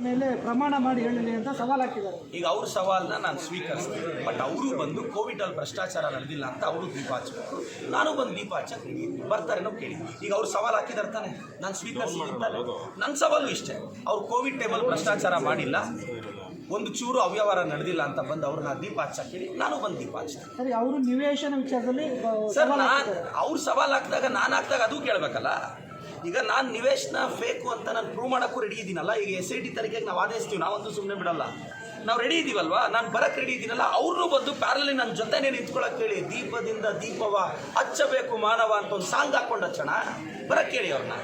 ಮೇಲೆ ಪ್ರಮಾಣ ಮಾಡಿ ಹೇಳಲಿ ಅಂತ ಸವಾಲು ಹಾಕಿದ್ದಾರೆ. ಈಗ ಅವ್ರ ಸವಾಲನ್ನ ನಾನು ಸ್ವೀಕರಿಸ್ತೀನಿ. ಬಟ್ ಅವರು ಬಂದು ಕೋವಿಡಲ್ಲಿ ಭ್ರಷ್ಟಾಚಾರ ನಡೆದಿಲ್ಲ ಅಂತ ಅವರು ದೀಪ ಹಚ್ಚಬೇಕು, ನಾನು ಬಂದು ದೀಪ ಹಚ್ಚಕ್ಕೆ ಬರ್ತಾರೇನೋ ಕೇಳಿ. ಈಗ ಅವ್ರು ಸವಾಲು ಹಾಕಿದಾರೆ ತಾನೆ, ನಾನು ಸ್ವೀಕರಿಸಿದ್ದಾನೆ. ನನ್ನ ಸವಾಲು ಇಷ್ಟೇ, ಅವ್ರು ಕೋವಿಡ್ ಟೈಮಲ್ಲಿ ಭ್ರಷ್ಟಾಚಾರ ಮಾಡಿಲ್ಲ, ಒಂದು ಚೂರು ಅವ್ಯವಹಾರ ನಡೆದಿಲ್ಲ ಅಂತ ಬಂದು ಅವ್ರನ್ನ ದೀಪ ಹಚ್ಚಕ್ಕೆ ನಾನು ಬಂದು ದೀಪ ಹಚ್ತೀನಿ. ಸರಿ, ಅವರು ನಿವೇಶನ ವಿಚಾರದಲ್ಲಿ ಸರ್ ಅವ್ರು ಸವಾಲು ಹಾಕಿದಾಗ ನಾನು ಹಾಕಿದಾಗ ಅದು ಕೇಳಬೇಕಲ್ಲ. ಈಗ ನಾನು ನಿವೇಶನ ಫೇಕು ಅಂತ ನಾನು ಪ್ರೂವ್ ಮಾಡೋಕ್ಕೂ ರೆಡಿ ಇದ್ದೀನಲ್ಲ. ಈಗ SIT ತನಿಖೆಗೆ ನಾವು ಆದೇಶಿಸ್ತೀವಿ, ನಾವಂತೂ ಸುಮ್ಮನೆ ಬಿಡಲ್ಲ, ನಾವು ರೆಡಿ ಇದ್ದೀವಲ್ವಾ. ನಾನು ಬರಕ್ಕೆ ರೆಡಿ ಇದ್ದೀನಲ್ಲ, ಅವ್ರನ್ನೂ ಬಂದು ಪ್ಯಾರಲಿ ನನ್ನ ಜೊತೆನೇ ನಿಂತ್ಕೊಳ್ಳೋಕೆ ಹೇಳಿ. ದೀಪದಿಂದ ದೀಪವ ಹಚ್ಚಬೇಕು ಮಾನವ ಅಂತ ಒಂದು ಸಾಂಗ್ ಹಾಕೊಂಡು ಹಚ್ಚೋಣ, ಬರಕ್ಕೆ ಹೇಳಿ ಅವ್ರನ್ನ.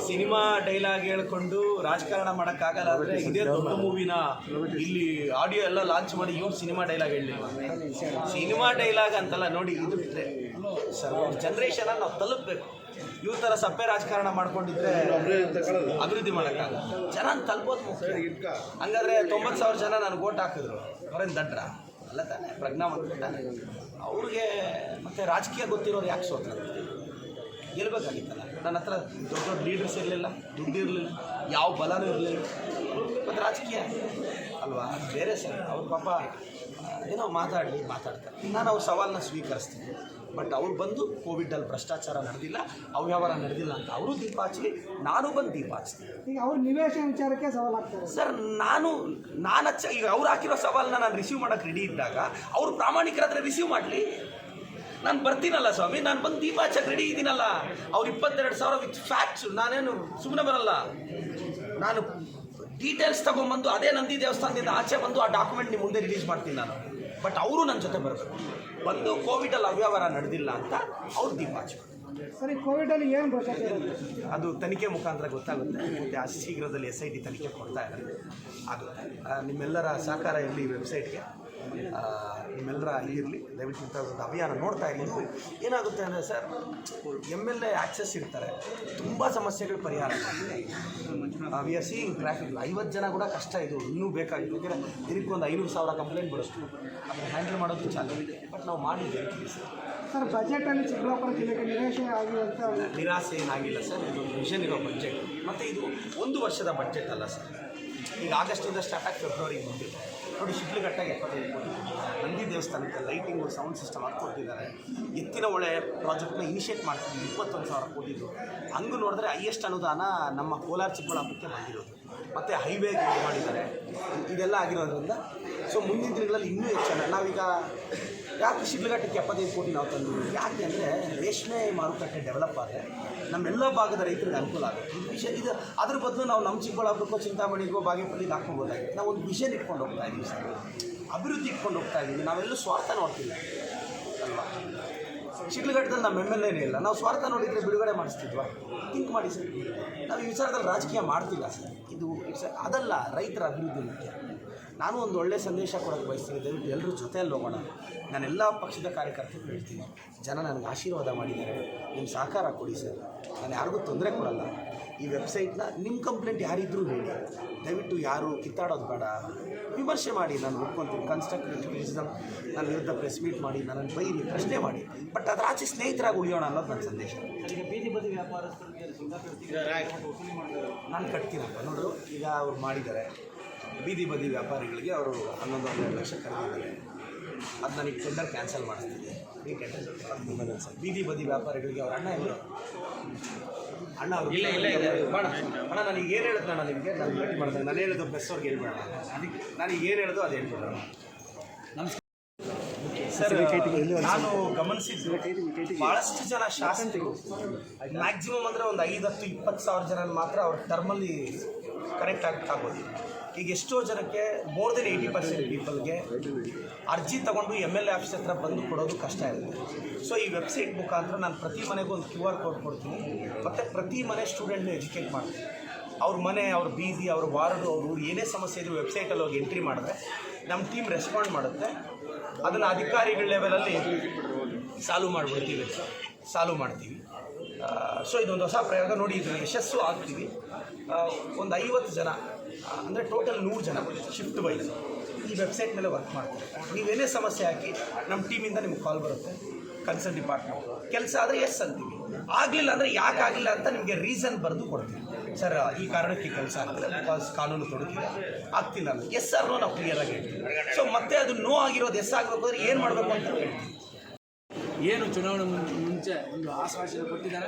ಸಿನಿಮಾ ಡೈಲಾಗ್ ಹೇಳ್ಕೊಂಡು ರಾಜಕಾರಣ ಮಾಡೋಕ್ಕಾಗಲ್ಲ. ಅಂದರೆ ಇದೇ ದೊಡ್ಡ ಮೂವಿನ ಇಲ್ಲಿ ಆಡಿಯೋ ಎಲ್ಲ ಲಾಂಚ್ ಮಾಡಿ ಇವ್ರು ಸಿನಿಮಾ ಡೈಲಾಗ್ ಹೇಳಲಿಲ್ಲ. ಸಿನಿಮಾ ಡೈಲಾಗ್ ಅಂತಲ್ಲ ನೋಡಿ, ಇದು ಸರ್ ಜನ್ರೇಷನ್ ನಾವು ತಲುಪಬೇಕು. ಇವ್ರ ಥರ ಸಪ್ಪೆ ರಾಜಕಾರಣ ಮಾಡ್ಕೊಂಡಿದ್ರೆ ಅಭಿವೃದ್ಧಿ ಮಾಡೋಕ್ಕಾಗಲ್ಲ. ಜನ ತಲುಪೋದು ಹಂಗಾದ್ರೆ 90,000 ಜನ ನನಗೆ ಓಟ್ ಹಾಕಿದ್ರು, ಅವರೇನು ದಡ್ರ ಅಲ್ಲ ತಾನೆ, ಪ್ರಜ್ಞಾವಂತ ತಾನೆ. ಅವ್ರಿಗೆ ಮತ್ತೆ ರಾಜಕೀಯ ಗೊತ್ತಿರೋರು ಯಾಕೆ ಸೋತ್ರ ಗೆಲ್ಬೇಕಾಗಿತ್ತಲ್ಲ. ನನ್ನ ಹತ್ರ ದೊಡ್ಡ ದೊಡ್ಡ ಲೀಡರ್ಸ್ ಇರಲಿಲ್ಲ, ದುಡ್ಡು ಇರಲಿಲ್ಲ, ಯಾವ ಬಲನೂ ಇರಲಿಲ್ಲ. ಮತ್ತು ರಾಜಕೀಯ ಅಲ್ವಾ, ಬೇರೆ ಸರ್. ಅವ್ರ ಪಾಪ ಏನೋ ಮಾತಾಡ್ತಾರೆ. ನಾನು ಅವ್ರ ಸವಾಲನ್ನ ಸ್ವೀಕರಿಸ್ತೀನಿ. ಬಟ್ ಅವ್ರು ಬಂದು ಕೋವಿಡಲ್ಲಿ ಭ್ರಷ್ಟಾಚಾರ ನಡೆದಿಲ್ಲ, ಅವ್ಯವಹಾರ ನಡೆದಿಲ್ಲ ಅಂತ ಅವರು ದೀಪ ಹಚ್ಚಲಿ, ನಾನು ಬಂದು ದೀಪ ಹಚ್ತೀನಿ. ಈಗ ಅವ್ರು ನಿವೇಶನ ವಿಚಾರಕ್ಕೆ ಸವಾಲು ಹಾಕ್ತಾರೆ ಸರ್. ಈಗ ಅವ್ರು ಹಾಕಿರೋ ಸವಾಲನ್ನ ನಾನು ರಿಸೀವ್ ಮಾಡೋಕ್ಕೆ ರೆಡಿ ಇದ್ದಾಗ ಅವ್ರು ಪ್ರಾಮಾಣಿಕರಾದರೆ ರಿಸೀವ್ ಮಾಡಲಿ. ನಾನು ಬರ್ತೀನಲ್ಲ ಸ್ವಾಮಿ, ನಾನು ಬಂದು ದೀಪ ಹಚ್ಚಕ್ಕೆ ರೆಡಿ ಇದ್ದೀನಲ್ಲ. ಅವ್ರು 22,000 ವಿತ್ ಫ್ಯಾಕ್ಟ್ಸ್. ನಾನೇನು ಸುಮ್ಮನೆ ಬರಲ್ಲ, ನಾನು ಡೀಟೇಲ್ಸ್ ತೊಗೊಂಬಂದು ಅದೇ ನಂದಿ ದೇವಸ್ಥಾನದಿಂದ ಆಚೆ ಬಂದು ಆ ಡಾಕ್ಯುಮೆಂಟ್ ನಿಮ್ಮ ಮುಂದೆ ರಿಲೀಸ್ ಮಾಡ್ತೀನಿ ನಾನು. ಬಟ್ ಅವರು ನನ್ನ ಜೊತೆ ಬರಬೇಕು, ಬಂದು ಕೋವಿಡಲ್ಲಿ ಅವ್ಯವಹಾರ ನಡೆದಿಲ್ಲ ಅಂತ ಅವ್ರು ದೀಪ ಹಚ್ಚಬೇಕು. ಸರಿ, ಕೋವಿಡಲ್ಲಿ ಏನು ಭ್ರಷ್ಟಾಚಾರ ಅದು ತನಿಖೆ ಮುಖಾಂತರ ಗೊತ್ತಾಗುತ್ತೆ. ಮತ್ತು ಅತಿ ಶೀಘ್ರದಲ್ಲಿ SIT ತನಿಖೆ ಕೊಡ್ತಾ ಇದ್ದಾರೆ. ಆಗುತ್ತೆ. ನಿಮ್ಮೆಲ್ಲರ ಸಹಕಾರ ಇರಲಿ, ವೆಬ್ಸೈಟ್ಗೆ ನಿಮ್ಮೆಲ್ಲರ ಇರಲಿ, ದಯವಿಟ್ಟು ಇಂಥ ಒಂದು ಅಭಿಯಾನ ನೋಡ್ತಾ ಇರಲಿ. ಏನಾಗುತ್ತೆ ಅಂದರೆ ಸರ್, MLA ಆಕ್ಸೆಸ್ ಇರ್ತಾರೆ, ತುಂಬ ಸಮಸ್ಯೆಗಳು ಪರಿಹಾರ. ವಿ ಆರ್ ಸೀಯಿಂಗ್ ಟ್ರಾಫಿಕ್ 50 ಜನ ಕೂಡ ಕಷ್ಟ. ಇದು ಇನ್ನೂ ಬೇಕಾಗಿದೆ. ಯಾಕೆಂದರೆ ದಿನಕ್ಕೆ ಒಂದು 500,000 ಕಂಪ್ಲೇಂಟ್ ಬರೋಷ್ಟು ಅದನ್ನು ಹ್ಯಾಂಡಲ್ ಮಾಡೋದು ಚಾಲು ಇದೆ. ಬಟ್ ನಾವು ಮಾಡಿದ್ದೇವೆ ಸರ್. ಬಜೆಟಲ್ಲಿ ಚಿಕ್ಕಬಳ್ಳಾಪುರ ಜಿಲ್ಲೆಗೆ ನಿವೇಶನ ಆಗಿರುವಂಥ ನಿರಾಸೆ ಏನಾಗಿಲ್ಲ ಸರ್. ಇದೊಂದು ವಿಷನ್ ಇರೋ ಬಡ್ಜೆಟ್. ಮತ್ತು ಇದು 1 ವರ್ಷದ ಬಡ್ಜೆಟ್ ಅಲ್ಲ ಸರ್. ಈಗ ಆಗಸ್ಟಿಂದ ಸ್ಟಾರ್ಟ್ ಆಗಿ ಫೆಬ್ರವರಿಗೆ ಬಂದಿದೆ ನೋಡಿ. ಶಿಡ್ಲಘಟ್ಟಗೆ 75 ಕೋಟಿ, ನಂದಿ ದೇವಸ್ಥಾನಕ್ಕೆ ಲೈಟಿಂಗು, ಸೌಂಡ್ ಸಿಸ್ಟಮ್ ಹಾಕ್ಕೊಟ್ಟಿದ್ದಾರೆ. ಎತ್ತಿನ ಹೊಳೆ ಪ್ರಾಜೆಕ್ಟ್ನ ಇನಿಷಿಯೇಟ್ ಮಾಡ್ತಿದ್ವಿ, 21,000 ಕೋಟಿದು. ಹಂಗೆ ನೋಡಿದ್ರೆ ಹೈಯೆಸ್ಟ್ ಅನುದಾನ ನಮ್ಮ ಕೋಲಾರ ಚಿಕ್ಕಬಳ್ಳಾಪುರಕ್ಕೆ ಬಂದಿರೋದು. ಮತ್ತು ಹೈವೇಗೆ ಮಾಡಿದ್ದಾರೆ. ಇದೆಲ್ಲ ಆಗಿರೋದ್ರಿಂದ ಸೊ ಮುಂದಿನ ದಿನಗಳಲ್ಲಿ ಇನ್ನೂ ಹೆಚ್ಚಾಗಿ ನಾವೀಗ ಯಾಕೆ ಶಿಡ್ಲಘಟ್ಟಕ್ಕೆ 75 ಕೋಟಿ ನಾವು ತಂದಿದ್ದೀವಿ. ಯಾಕೆ ಅಂದರೆ ರೇಷ್ಮೆ ಮಾರುಕಟ್ಟೆ ಡೆವಲಪ್ ಆದರೆ ನಮ್ಮೆಲ್ಲ ಭಾಗದ ರೈತರಿಗೆ ಅನುಕೂಲ ಆಗುತ್ತೆ. ಈ ವಿಷಯ ಇದು ಅದ್ರ ಬದಲು ನಾವು ನಮ್ಮ ಚಿಕ್ಕಬಳ್ಳಾಪುರಕ್ಕೋ, ಚಿಂತಾಮಣಿಗೋ, ಬಾಗೇಪಲ್ಲಿಗೆ ಹಾಕ್ಕೊಬೋದಾಗಿದೆ. ನಾವು ಒಂದು ವಿಷನ್ ಇಟ್ಕೊಂಡು ಹೋಗ್ತಾ ಇದ್ದೀವಿ ಸರ್, ಅಭಿವೃದ್ಧಿ ಇಟ್ಕೊಂಡು ಹೋಗ್ತಾ ಇದ್ದೀವಿ. ನಾವೆಲ್ಲೂ ಸ್ವಾರ್ಥ ನೋಡ್ತಿಲ್ಲ ಅಲ್ವಾ. ಶಿಡ್ಲಘಟ್ಟದಲ್ಲಿ ನಮ್ಮ MLA ಇಲ್ಲ, ನಾವು ಸ್ವಾರ್ಥ ನೋಡಿದರೆ ಬಿಡುಗಡೆ ಮಾಡಿಸ್ತಿದ್ವಾ? ಥಿಂಕ್ ಮಾಡಿ ಸರ್. ನಾವು ಈ ವಿಚಾರದಲ್ಲಿ ರಾಜಕೀಯ ಮಾಡ್ತಿಲ್ಲ ಸರ್. ಇದು ಅದಲ್ಲ, ರೈತರ ಅಭಿವೃದ್ಧಿ ಮುಖ್ಯ. ನಾನು ಒಂದು ಒಳ್ಳೆಯ ಸಂದೇಶ ಕೊಡೋಕ್ಕೆ ಬಯಸ್ತೀನಿ. ದಯವಿಟ್ಟು ಎಲ್ಲರೂ ಜೊತೆಯಲ್ಲಿ ಹೋಗೋಣ. ನಾನೆಲ್ಲ ಪಕ್ಷದ ಕಾರ್ಯಕರ್ತರು ಹೇಳ್ತೀನಿ, ಜನ ನನಗೆ ಆಶೀರ್ವಾದ ಮಾಡಿದ್ದಾರೆ, ನಿಮ್ಮ ಸಹಕಾರ ಕೊಡಿ ಸರ್. ನಾನು ಯಾರಿಗೂ ತೊಂದರೆ ಕೊಡಲ್ಲ. ಈ ವೆಬ್ಸೈಟ್ನ ನಿಮ್ಮ ಕಂಪ್ಲೇಂಟ್ ಯಾರಿದ್ರೂ ಹೇಳಿ, ದಯವಿಟ್ಟು ಯಾರು ಕಿತ್ತಾಡೋದು ಬೇಡ, ವಿಮರ್ಶೆ ಮಾಡಿ, ನಾನು ಒಪ್ಕೊತೀನಿ. ಕನ್ಸ್ಟ್ರಕ್ಟಿವ್ ಕ್ರಿಟಿಸಿಸಮ್ ನನ್ನ ವಿರುದ್ಧ ಪ್ರೆಸ್ ಮೀಟ್ ಮಾಡಿ, ನನ್ನನ್ನು ಬೈರಿ, ಪ್ರಶ್ನೆ ಮಾಡಿ, ಬಟ್ ಅದರ ಆಚೆ ಸ್ನೇಹಿತರಾಗಿ ಉಳಿಯೋಣ ಅನ್ನೋದು ನನ್ನ ಸಂದೇಶ. ಬೀದಿ ಬದಿ ವ್ಯಾಪಾರಸ್ಥರಿಗೆ ನಾನು ಕಟ್ತೀನಪ್ಪ ನೋಡು. ಈಗ ಅವ್ರು ಮಾಡಿದ್ದಾರೆ, ಬೀದಿ ಬದಿ ವ್ಯಾಪಾರಿಗಳಿಗೆ ಅವರು 11-12 ಲಕ್ಷ ಕರೆದಿದ್ದಾರೆ. ಅದು ನನಗೆ ಟೆಂಡರ್ ಕ್ಯಾನ್ಸಲ್ ಮಾಡಿಸ್ತಿದ್ದೆ. ಈ ಟೆಂಡರ್ ಬೀದಿ ಬದಿ ವ್ಯಾಪಾರಿಗಳಿಗೆ ಅವ್ರ ಅಣ್ಣ ಇಲ್ಲ, ಅಣ್ಣ ಅವರು ಇಲ್ಲ ಅಣ್ಣ ನನಗೆ ಏನು ಹೇಳಿದ್ರು ನಾನು ನಿಮಗೆ ನಾನು ಭೇಟಿ ಮಾಡಿದೆ. ನಾನು ಹೇಳಿದ್ದು ಪ್ರೆಸ್ ಅವ್ರಿಗೆ ಹೇಳ್ಬೇಡ, ನನಗೆ ಏನು ಹೇಳಿದ್ರು ಅದು ಹೇಳ್ಬಿಡೋಣ. ನಮಸ್ಕಾರ ಸರ್. ನಾನು ಗಮನಿಸಿದ್ದು ಭಾಳಷ್ಟು ಜನ ಶಾಸಕರು ಮ್ಯಾಕ್ಸಿಮಮ್ ಅಂದರೆ ಒಂದು 5-10-20,000 ಜನ ಮಾತ್ರ ಅವ್ರ ಟರ್ಮಲ್ಲಿ ಕನೆಕ್ಟ್ ಆಗೋದಿಲ್ಲ. ಈಗ ಎಷ್ಟೋ ಜನಕ್ಕೆ ಮೋರ್ ದೆನ್ 80% ಪೀಪಲ್ಗೆ ಅರ್ಜಿ ತೊಗೊಂಡು MLA ಆಫೀಸ್ ಹತ್ರ ಬಂದು ಕೊಡೋದು ಕಷ್ಟ ಇರುತ್ತೆ. ಸೊ ಈ ವೆಬ್ಸೈಟ್ ಮುಖಾಂತರ ನಾನು ಪ್ರತಿ ಮನೆಗೂ ಒಂದು QR ಕೋಡ್ ಕೊಡ್ತೀನಿ, ಮತ್ತು ಪ್ರತಿ ಮನೆ ಸ್ಟೂಡೆಂಟ್ನ ಎಜುಕೇಟ್ ಮಾಡ್ತೀನಿ. ಅವ್ರ ಮನೆ, ಅವ್ರ ಬೀದಿ, ಅವ್ರ ವಾರ್ಡು, ಅವ್ರ ಊರು ಏನೇ ಸಮಸ್ಯೆ ಇದ್ರೂ ವೆಬ್ಸೈಟಲ್ಲಿ ಹೋಗಿ ಎಂಟ್ರಿ ಮಾಡಿದ್ರೆ ನಮ್ಮ ಟೀಮ್ ರೆಸ್ಪಾಂಡ್ ಮಾಡುತ್ತೆ. ಅದನ್ನು ಅಧಿಕಾರಿಗಳ ಲೆವೆಲಲ್ಲಿ ಸಾಲ್ವ್ ಮಾಡ್ತೀವಿ. ಸೊ ಇದೊಂದು ಹೊಸ ಪ್ರಯೋಗ ನೋಡಿ, ಇದನ್ನು ಯಶಸ್ಸು ಆಗ್ತೀವಿ. ಒಂದು 50 ಜನ ಅಂದರೆ ಟೋಟಲ್ 100 ಜನ ಶಿಫ್ಟ್ ವೈಸ್ ಈ ವೆಬ್ಸೈಟ್ ಮೇಲೆ ವರ್ಕ್ ಮಾಡ್ತಾರೆ. ನೀವೇನೇ ಸಮಸ್ಯೆ ಹಾಕಿ ನಮ್ಮ ಟೀಮಿಂದ ನಿಮ್ಗೆ ಕಾಲ್ ಬರುತ್ತೆ. ಕನ್ಸರ್ನ್ ಡಿಪಾರ್ಟ್ಮೆಂಟ್ ಕೆಲಸ ಆದರೆ ಎಸ್ ಅಂತೀವಿ. ಆಗಲಿಲ್ಲ ಅಂದರೆ ಯಾಕೆ ಆಗಲಿಲ್ಲ ಅಂತ ನಿಮಗೆ ರೀಸನ್ ಬರೆದು ಕೊಡ್ತೀವಿ. ಸರ್ ಈ ಕಾರಣಕ್ಕೆ ಕೆಲಸ ಆಗ್ತಿಲ್ಲ, ಬಿಕಾಸ್ ಕಾನೂನು ತೊಡಕಿದೆ, ಆಗ್ತಿಲ್ಲ ಅಂದರೆ ಎಸ್ ಸರ್ ನಾವು ಕ್ಲಿಯರಾಗಿ ಹೇಳ್ತೀವಿ. ಸೊ ಮತ್ತೆ ಅದು ನೋ ಆಗಿರೋದು ಎಸ್ ಆಗಬೇಕು ಅಂದರೆ ಏನು ಮಾಡಬೇಕು ಅಂತ ಹೇಳ್ತೀವಿ. ಏನು ಚುನಾವಣೆ ಮುಂಚೆ ಒಂದು ಆಶ್ವಾಸನೆ ಕೊಟ್ಟಿದ್ದಾರೆ,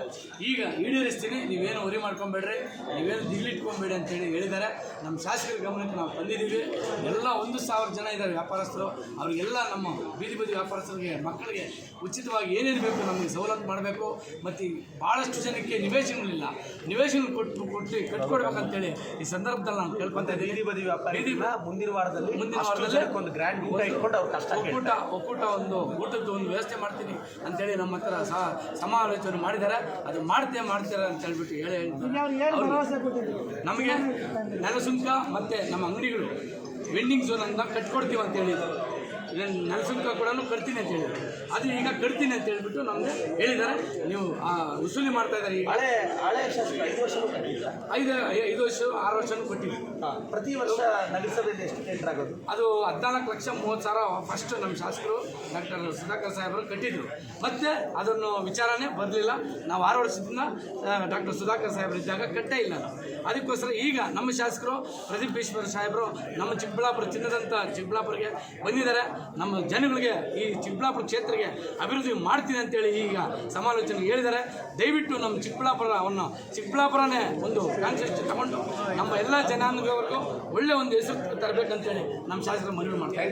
ಈಗ ಈಡೇರಿಸ್ತೀನಿ, ನೀವೇನು ವರಿ ಮಾಡ್ಕೊಬೇಡ್ರಿ, ನೀವೇನು ದಿಗ್ಲಿಟ್ಕೊಬೇಡಿ ಅಂತೇಳಿ ಹೇಳಿದ್ದಾರೆ. ನಮ್ಮ ಶಾಸಕರ ಗಮನಕ್ಕೆ ನಾವು ತಂದಿದ್ದೀವಿ. ಎಲ್ಲ 1,000 ಜನ ಇದ್ದಾರೆ ವ್ಯಾಪಾರಸ್ಥರು, ಅವರಿಗೆಲ್ಲ ನಮ್ಮ ಬೀದಿ ಬದಿ ವ್ಯಾಪಾರಸ್ಥರಿಗೆ ಮಕ್ಕಳಿಗೆ ಉಚಿತವಾಗಿ ಏನೇನು ಬೇಕು ನಮಗೆ ಸವಲತ್ತು ಮಾಡಬೇಕು. ಮತ್ತು ಭಾಳಷ್ಟು ಜನಕ್ಕೆ ನಿವೇಶನಗಳಿಲ್ಲ, ನಿವೇಶನ ಕೊಟ್ಟು ಕಟ್ಕೊಡ್ಬೇಕಂತೇಳಿ ಈ ಸಂದರ್ಭದಲ್ಲಿ ನಾನು ಕೇಳ್ಕೊತಾ ಇದ್ದೀನಿ. ಬೀದಿ ಬದಿ ವ್ಯಾಪಾರ ಮುಂದಿನ ವಾರದಲ್ಲಿ ಒಂದು ಗ್ರ್ಯಾಂಡ್ ಊಟ ಇಟ್ಕೊಂಡು ಅವ್ರ ಕಷ್ಟ ಒಕ್ಕೂಟ ಒಂದು ಊಟದ್ದು ಒಂದು ವ್ಯವಸ್ಥೆ ಮಾಡ್ತೀನಿ ಅಂತೇಳಿ ನಮ್ಮ ಹತ್ರ ಸಮಾಲೋಚನೆ ಮಾಡಿದ್ದಾರೆ. ಅದು ಮಾಡ್ತಾರೆ ಅಂತ ಹೇಳ್ಬಿಟ್ಟು ನಮಗೆ ನೆಲಸುಂಕ ಮತ್ತು ನಮ್ಮ ಅಂಗಡಿಗಳು ವೆಂಡಿಂಗ್ ಝೋನ್ ಅಂತ ಕಟ್ಕೊಡ್ತೀವಿ ಅಂತ ಹೇಳಿದ್ರು. ನೆಲಸುಂಕ ಕೂಡ ಕಟ್ತೀನಿ ಅಂತ ಹೇಳಿದ್ರು. ಅದು ಈಗ ಕಟ್ತೀನಿ ಅಂತ ಹೇಳ್ಬಿಟ್ಟು ನಮಗೆ ಹೇಳಿದ್ದಾರೆ. ನೀವು ವಸೂಲಿ ಮಾಡ್ತಾ ಇದ್ದಾರೆ. ಈಗ ಹಳೆ ಶಾಸಕ 5 ವರ್ಷನೂ ಕಟ್ಟಿಲ್ಲ, 5 ವರ್ಷ 6 ವರ್ಷನೂ ಕೊಟ್ಟಿವಿ. ಪ್ರತಿ ವರ್ಷ ನಗರಸಭೆಯಲ್ಲಿ ಎಷ್ಟು ಟೆಂಡರ್ ಆಗೋದು? ಅದು 14,30,000 ಫಸ್ಟ್ ನಮ್ಮ ಶಾಸಕರು ಡಾಕ್ಟರ್ ಸುಧಾಕರ್ ಸಾಹೇಬರು ಕಟ್ಟಿದ್ರು. ಮತ್ತೆ ಅದನ್ನು ವಿಚಾರನೇ ಬರಲಿಲ್ಲ. ನಾವು 6 ವರ್ಷದಿಂದ ಡಾಕ್ಟರ್ ಸುಧಾಕರ್ ಸಾಹೇಬರು ಇದ್ದಾಗ ಕಟ್ಟೇ ಇಲ್ಲ. ಅದಕ್ಕೋಸ್ಕರ ಈಗ ನಮ್ಮ ಶಾಸಕರು ಪ್ರದೀಪ್ ಈಶ್ವರ ಸಾಹೇಬರು ನಮ್ಮ ಚಿಕ್ಕಬಳ್ಳಾಪುರ ಚಿನ್ನದಂಥ ಚಿಕ್ಕಬಳ್ಳಾಪುರಕ್ಕೆ ಬಂದಿದ್ದಾರೆ. ನಮ್ಮ ಜನಗಳಿಗೆ ಈ ಚಿಕ್ಕಬಳ್ಳಾಪುರ ಕ್ಷೇತ್ರಕ್ಕೆ ಅಭಿವೃದ್ಧಿ ಮಾಡ್ತೀನಿ ಅಂತೇಳಿ ಈಗ ಸಮಾಲೋಚನೆ ಹೇಳಿದ್ದಾರೆ. ದಯವಿಟ್ಟು ನಮ್ಮ ಚಿಕ್ಕಬಳ್ಳಾಪುರನೇ ಒಂದು ಕಾನ್ಸೆಪ್ಟ್ ತಗೊಂಡು ನಮ್ಮ ಎಲ್ಲ ಜನಾಂಗದವರೆಗೂ ಒಳ್ಳೆಯ ಒಂದು ಹೆಸರು ತರಬೇಕಂತೇಳಿ ನಮ್ಮ ಶಾಸಕರು ಮನವಿ ಮಾಡ್ತಾರೆ.